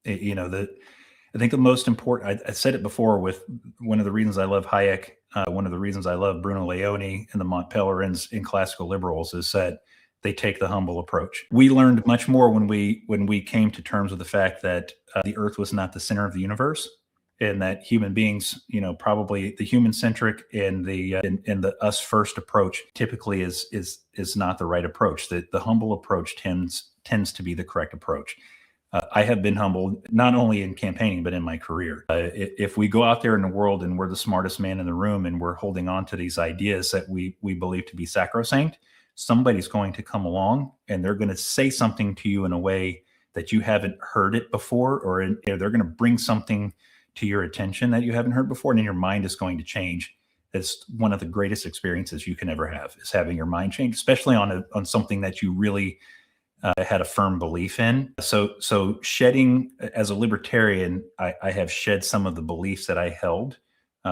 You know, I think the most important, I said it before with one of the reasons I love Hayek, one of the reasons I love Bruno Leone and the Mont Pelerin in classical liberals is that they take the humble approach. We learned much more when we came to terms with the fact that the earth was not the center of the universe, and that human beings, you know, probably the human centric and the us first approach typically is not the right approach. The humble approach tends to be the correct approach. I have been humbled not only in campaigning, but in my career. If we go out there in the world and we're the smartest man in the room and we're holding on to these ideas that we believe to be sacrosanct, somebody's going to come along and they're going to say something to you in a way that you haven't heard it before, or they're going to bring something to your attention that you haven't heard before, and then your mind is going to change. It's one of the greatest experiences you can ever have, is having your mind change, especially on something that you really had a firm belief in. So shedding, as a libertarian, I have shed some of the beliefs that I held,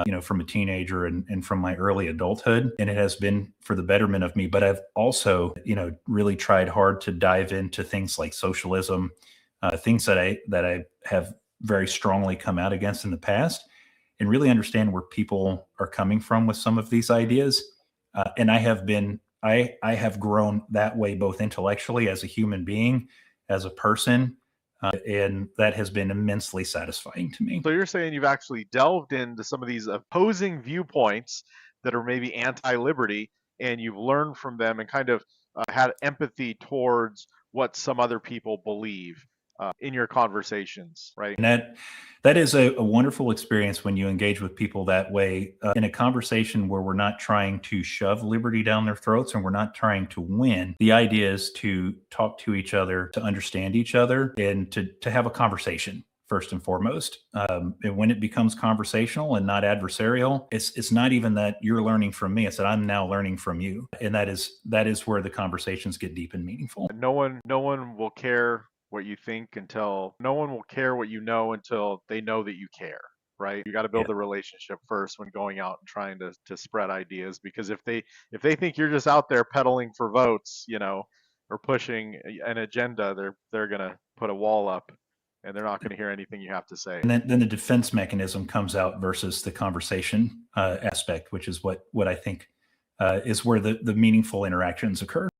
you know, from a teenager and from my early adulthood, and it has been for the betterment of me. But I've also, you know, really tried hard to dive into things like socialism, things that I have very strongly come out against in the past, and really understand where people are coming from with some of these ideas. And I have grown that way, both intellectually as a human being, as a person, and that has been immensely satisfying to me. So you're saying you've actually delved into some of these opposing viewpoints that are maybe anti-liberty, and you've learned from them and kind of had empathy towards what some other people believe in your conversations, right? And that is a wonderful experience when you engage with people that way, in a conversation where we're not trying to shove liberty down their throats and we're not trying to win. The idea is to talk to each other, to understand each other, and to have a conversation first and foremost. And when it becomes conversational and not adversarial, it's not even that you're learning from me, it's that I'm now learning from you. And that is where the conversations get deep and meaningful. No one will care what you think until no one will care what you know until they know that you care, right? You got to build the relationship first when going out and trying to spread ideas, because if they think you're just out there peddling for votes, you know, or pushing an agenda, they're gonna put a wall up and they're not going to hear anything you have to say. And then the defense mechanism comes out versus the conversation aspect, which is what I think is where the meaningful interactions occur.